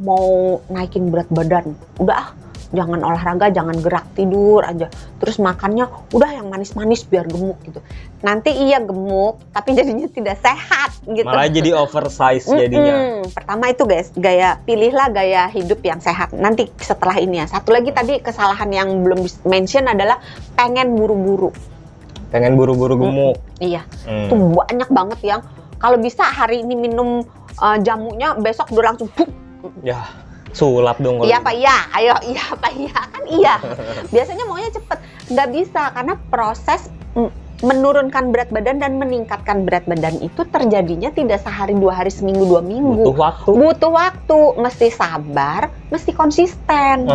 mau naikin berat badan, udah jangan olahraga, jangan gerak, tidur aja. Terus makannya udah yang manis-manis biar gemuk gitu. Nanti iya gemuk, tapi jadinya tidak sehat gitu. Malah jadi oversize jadinya. Pertama itu guys, pilihlah gaya hidup yang sehat. Nanti setelah ini ya. Satu lagi tadi kesalahan yang belum mention adalah pengen buru-buru. Pengen buru-buru gemuk. Iya, itu banyak banget yang kalau bisa hari ini minum jamunya, besok udah langsung Ya, sulap dong. Iya Pak, iya. Ayo, iya Pak, iya. Kan iya. Biasanya maunya cepet. Nggak bisa, karena proses menurunkan berat badan dan meningkatkan berat badan itu terjadinya tidak sehari, 2 hari, seminggu, 2 minggu. Butuh waktu. Mesti sabar, mesti konsisten.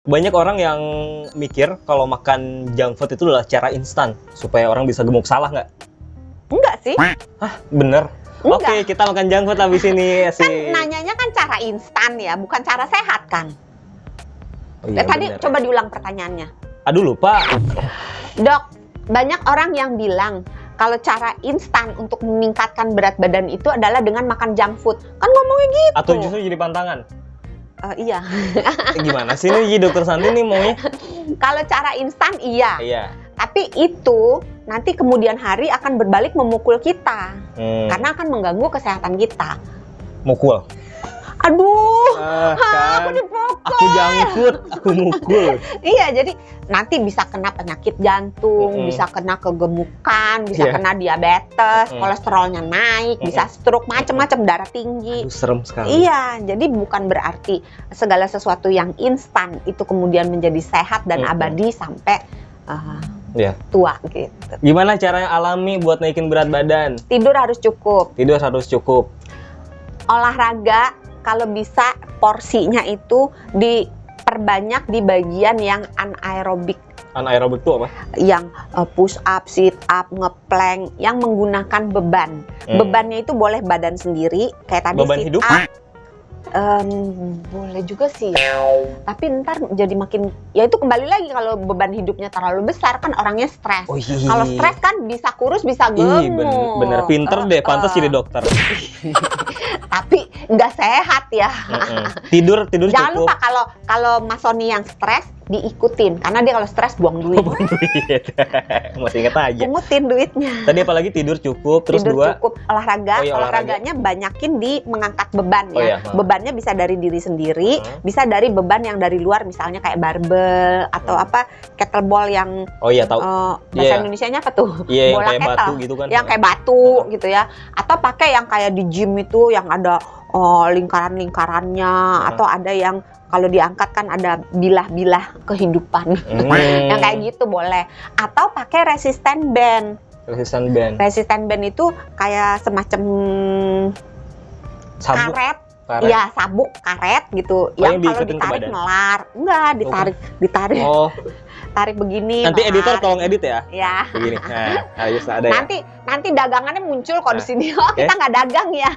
Banyak orang yang mikir kalau makan junk food itu adalah cara instan supaya orang bisa gemuk. Salah nggak? Enggak sih. Hah, bener? Enggak. Oke, kita makan junk food habis ini sih. Kan nanyanya kan cara instan ya, bukan cara sehat kan? Oh, iya, Tadi bener. coba diulang pertanyaannya. Aduh, lupa. Dok, banyak orang yang bilang kalau cara instan untuk meningkatkan berat badan itu adalah dengan makan junk food. Kan ngomongnya gitu. Atau justru jadi pantangan? Iya. Gimana sih nih Dokter Santi nih maunya? Kalau cara instan iya. Iya. Tapi itu nanti kemudian hari akan berbalik memukul kita. Karena akan mengganggu kesehatan kita. Mukul? Aduh, Kan, aku dipukul. aku junk food, aku mukul. Iya, jadi nanti bisa kena penyakit jantung, bisa kena kegemukan, bisa kena diabetes, kolesterolnya naik, bisa stroke, macam-macam, darah tinggi. Aduh, serem sekali. Iya, jadi bukan berarti segala sesuatu yang instan itu kemudian menjadi sehat dan abadi sampai tua gitu. Gimana cara yang alami buat naikin berat badan? Tidur harus cukup. Tidur harus cukup. Olahraga kalau bisa porsinya itu diperbanyak di bagian yang anaerobik. Anaerobik itu apa? Yang push up, sit up, ngeplank, yang menggunakan beban. Bebannya itu boleh badan sendiri, kayak tadi beban sit hidup? up. Boleh juga sih, tapi ntar jadi makin, ya itu kembali lagi kalau beban hidupnya terlalu besar kan orangnya stres. Kalau stres kan bisa kurus bisa gemuk. Bener, pinter deh, pantas jadi dokter. Tapi nggak sehat ya. Tidur Jangan cukup. lupa kalau Mas Sony yang stres diikutin, karena dia kalau stres buang duit. Masih inget aja. Pungutin duitnya. Tadi apalagi tidur cukup, terus tidur 2 cukup, olahraga. Oh, iya, olahraganya banyakin di mengangkat beban ya. Oh, iya. Bebannya bisa dari diri sendiri, bisa dari beban yang dari luar, misalnya kayak barbel atau apa kettlebell yang tahu. bahasa Indonesianya apa tuh? Iya, yang bola kayak kettle, batu gitu kan. yang kayak batu gitu ya. Atau pakai yang kayak di gym itu yang ada lingkaran-lingkarannya, atau ada yang kalau diangkat kan ada bilah-bilah kehidupan. Yang kayak gitu boleh. Atau pakai resistant band. Resistant band itu kayak semacam sabuk. Karet. Iya, sabuk karet gitu. Yang kalau ditarik melar. Enggak, ditarik. Tarik begini. Nanti melar. editor tolong edit ya. Ya. Begini. Nah, ada nanti dagangannya muncul kok di sini. Kita nggak dagang ya.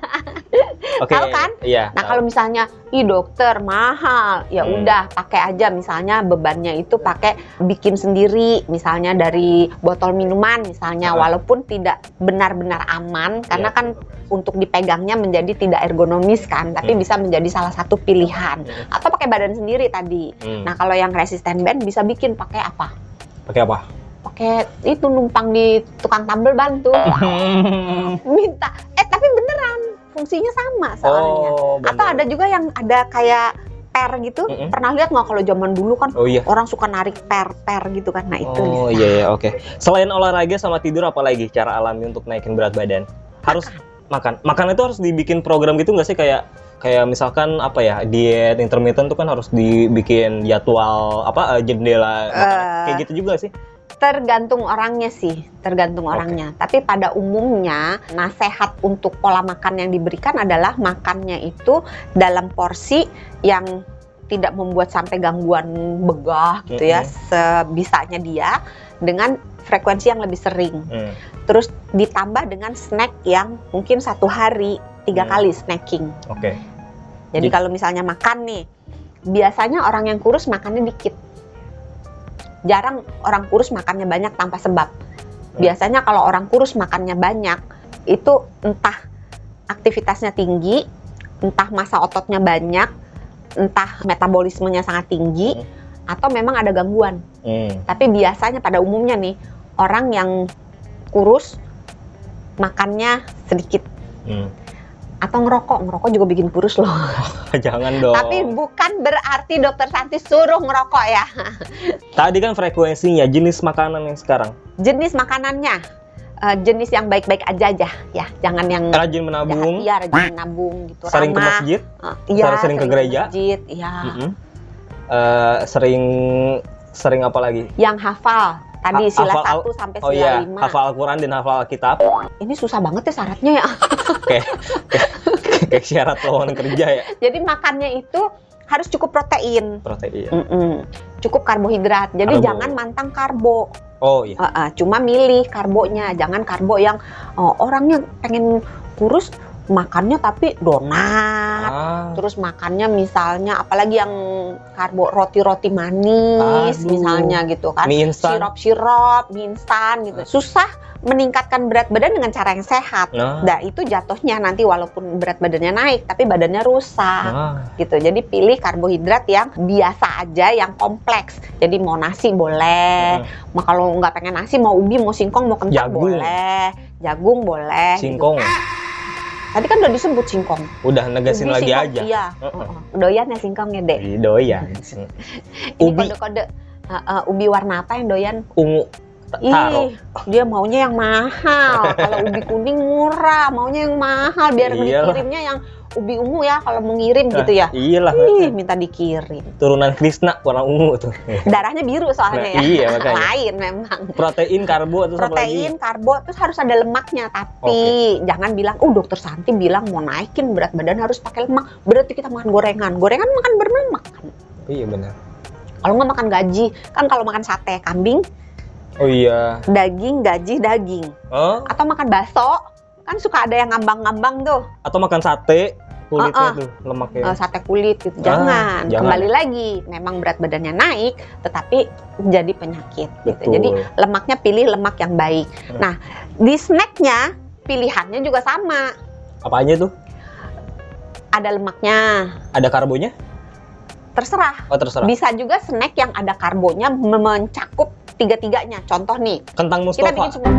Tahu kan? Iya. Nah, kalau misalnya, dokter mahal, ya udah pakai aja misalnya bebannya itu pakai bikin sendiri, misalnya dari botol minuman misalnya, walaupun tidak benar-benar aman karena kan untuk dipegangnya menjadi tidak ergonomis kan, tapi bisa menjadi salah satu pilihan. Atau pakai badan sendiri tadi. Nah, kalau yang resistant band bisa bikin pakai apa? Pakai apa? Pakai itu numpang di tukang tambel bantu. Minta. Tapi beneran fungsinya sama soalnya. Atau ada juga yang ada kayak per gitu. Pernah lihat nggak kalau zaman dulu kan orang suka narik per gitu kan. Nah, itu. Oke. Selain olahraga sama tidur, apa lagi cara alami untuk naikin berat badan? Harus makan. Makan itu harus dibikin program gitu nggak sih, kayak misalkan apa ya, diet intermittent itu kan harus dibikin jadwal jendela kayak gitu juga sih. Tergantung orangnya sih, Tapi pada umumnya nasihat untuk pola makan yang diberikan adalah makannya itu dalam porsi yang tidak membuat sampai gangguan begah gitu ya, sebisanya dia, dengan frekuensi yang lebih sering. Terus ditambah dengan snack yang mungkin 1 hari 3 kali snacking. Jadi kalau misalnya makan nih, biasanya orang yang kurus makannya dikit. Jarang orang kurus makannya banyak tanpa sebab. Biasanya kalau orang kurus makannya banyak, itu entah aktivitasnya tinggi, entah massa ototnya banyak, entah metabolismenya sangat tinggi, atau memang ada gangguan. Tapi biasanya pada umumnya nih, orang yang kurus makannya sedikit. Atau ngerokok juga bikin kurus loh. Jangan dong. Tapi bukan berarti Dokter Santi suruh ngerokok ya. Tadi kan frekuensinya, jenis makanan yang sekarang. Jenis makanannya, jenis yang baik-baik aja ya. Jangan yang Rajin menabung. Iya, rajin menabung gitu. Sering ke masjid. Iya, sering ke gereja. Masjid, iya. Sering apa lagi? Yang hafal. Tadi sila 1 sampai sila 5. Hafal Al-Quran dan hafal Alkitab. Ini susah banget ya syaratnya ya. Kayak syarat lowongan kerja ya. Jadi makannya itu harus cukup protein. Cukup karbohidrat. Jadi jangan mantang karbo. Oh iya. Cuma milih karbonya. Jangan karbo yang orangnya pengen kurus, makannya tapi donat. Terus makannya misalnya apalagi yang karbo, roti-roti manis. Misalnya gitu kan. Sirup-sirup, mie instan gitu. Susah meningkatkan berat badan dengan cara yang sehat. Nah, itu jatuhnya nanti walaupun berat badannya naik tapi badannya rusak. Gitu. Jadi pilih karbohidrat yang biasa aja, yang kompleks. Jadi mau nasi boleh. Kalau nggak pengen nasi, mau ubi, mau singkong, mau kentang boleh. Jagung boleh. Singkong. Gitu. Tadi kan udah disebut singkong. Udah negasin ubi, lagi singkong, aja. Iya. Doyan ya singkongnya, Dek. Doyan. Ini kode-kode ubi warna apa yang doyan? Ungu. Taro. Dia maunya yang mahal. Kalau ubi kuning murah, maunya yang mahal biar dikirimnya yang ubi ungu ya kalau mau ngirim gitu ya. Iyalah. Minta dikirim. Turunan Krishna warna ungu tuh. Darahnya biru soalnya ya. Iya makanya. Lain memang. Protein, karbo atau protein, karbo, terus harus ada lemaknya. Tapi jangan bilang, Dokter Santi bilang mau naikin berat badan harus pakai lemak. Berarti kita makan gorengan. Gorengan makan berlemak kan? Iya benar. Kalau nggak makan gaji, kan kalau makan sate kambing. Oh iya. Daging, gaji, daging. Atau makan bakso, kan suka ada yang ngambang-ngambang tuh. Atau makan sate, kulitnya tuh, lemaknya. Sate kulit gitu. Jangan. Kembali lagi, memang berat badannya naik, tetapi jadi penyakit. Gitu. Jadi lemaknya pilih lemak yang baik. Nah, di snacknya pilihannya juga sama. Apa aja tuh? Ada lemaknya. Ada karbonya? Terserah. Terserah. Bisa juga snack yang ada karbonya mencakup tiga-tiganya. Contoh nih. Kentang Mustafa. Kita bikin semua.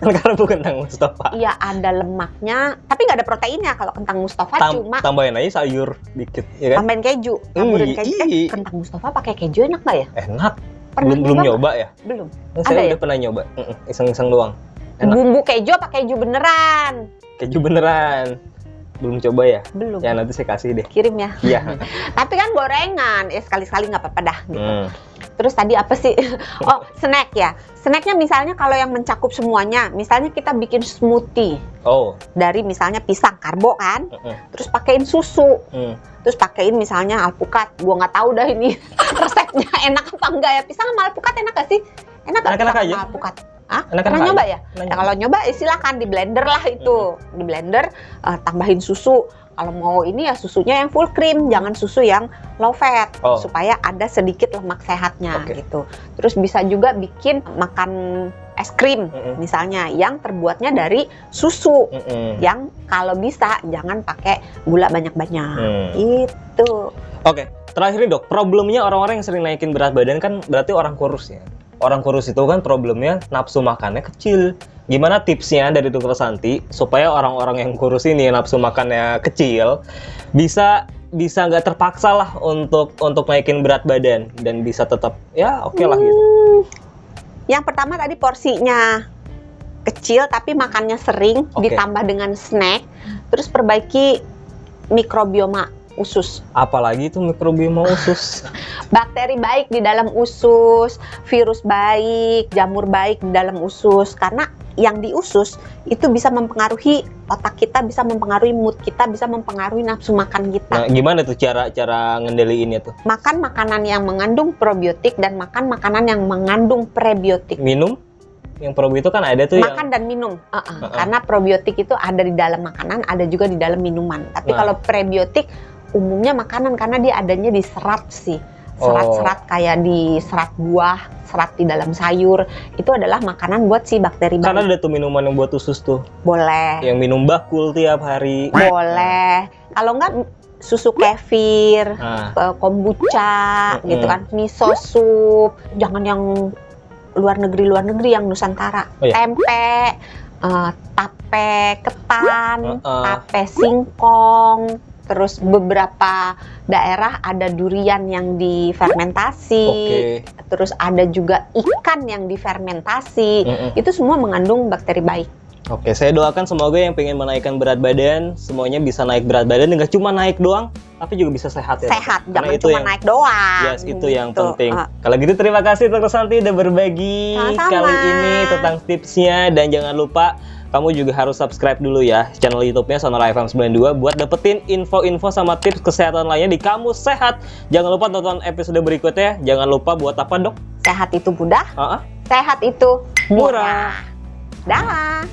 Karbo kentang Mustafa. Iya, ada lemaknya, tapi nggak ada proteinnya kalau kentang Mustafa. Cuma tambahin aja sayur dikit, ya kan? Tambahin keju, taburin keju. Kentang Mustafa pakai keju enak nggak ya? Enak. Belum nyoba ya? Belum. Saya udah pernah nyoba. Iseng-iseng doang. Enak. Bumbu keju apa keju beneran? Keju beneran. Belum coba ya? Belum. Ya nanti saya kasih deh. Kirim ya. Iya. Tapi kan gorengan, sekali-sekali nggak apa-apa dah. Gitu. Terus tadi apa sih? Snack ya. Snacknya misalnya kalau yang mencakup semuanya, misalnya kita bikin smoothie. Dari misalnya pisang, karbo kan. Terus pakein susu. Terus pakein misalnya alpukat. Gua nggak tahu dah ini resepnya enak apa enggak ya. Pisang sama alpukat enak gak sih? Enak aja. Alpukat. Pernah nyoba ya? Kalau nyoba silakan di blender lah itu. Di blender tambahin susu. Kalau mau ini ya susunya yang full cream, jangan susu yang low fat supaya ada sedikit lemak sehatnya gitu. Terus bisa juga bikin makan es krim misalnya yang terbuatnya dari susu. Yang kalau bisa jangan pakai gula banyak-banyak. Itu. Oke, terakhir nih Dok, problemnya orang-orang yang sering naikin berat badan kan berarti orang kurus ya. Orang kurus itu kan problemnya nafsu makannya kecil. Gimana tipsnya dari Dokter Santi supaya orang-orang yang kurus ini nafsu makannya kecil bisa nggak terpaksa lah untuk naikin berat badan dan bisa tetap ya oke lah gitu. Yang pertama tadi porsinya kecil tapi makannya sering, ditambah dengan snack, terus perbaiki mikrobioma usus. Apalagi itu mikrobioma usus. Bakteri baik di dalam usus, virus baik, jamur baik di dalam usus. Karena yang di usus itu bisa mempengaruhi otak kita, bisa mempengaruhi mood kita, bisa mempengaruhi nafsu makan kita. Nah, gimana tuh cara ngendaliinnya tuh? Makan makanan yang mengandung probiotik dan makan makanan yang mengandung prebiotik. Minum? Yang probiotik kan ada tuh makan dan minum. Karena probiotik itu ada di dalam makanan, ada juga di dalam minuman. Tapi kalau prebiotik umumnya makanan karena dia adanya di serat sih. Serat-serat kayak di serat buah, serat di dalam sayur, itu adalah makanan buat si bakteri baik. Karena ada tuh minuman yang buat usus tuh. Boleh. Yang minum bakul tiap hari. Boleh. Kalau enggak susu kefir, kombucha, gitu kan, miso soup. Jangan yang luar negeri yang Nusantara. Oh, iya. Tempe, tape ketan, tape singkong. Terus beberapa daerah ada durian yang difermentasi. Terus ada juga ikan yang difermentasi. Itu semua mengandung bakteri baik. Oke, saya doakan semoga yang pengen menaikkan berat badan semuanya bisa naik berat badan, nggak cuma naik doang, tapi juga bisa sehat ya. Sehat, jangan cuma naik doang. Yes, itu yang penting. Kalau gitu terima kasih Dr. Santi udah berbagi kali ini tentang tipsnya, dan jangan lupa kamu juga harus subscribe dulu ya channel YouTube-nya Sonora FM 92 buat dapetin info-info sama tips kesehatan lainnya di Kamus Sehat. Jangan lupa tonton episode berikutnya. Jangan lupa buat apa, Dok? Sehat itu mudah. Sehat itu murah. Dah.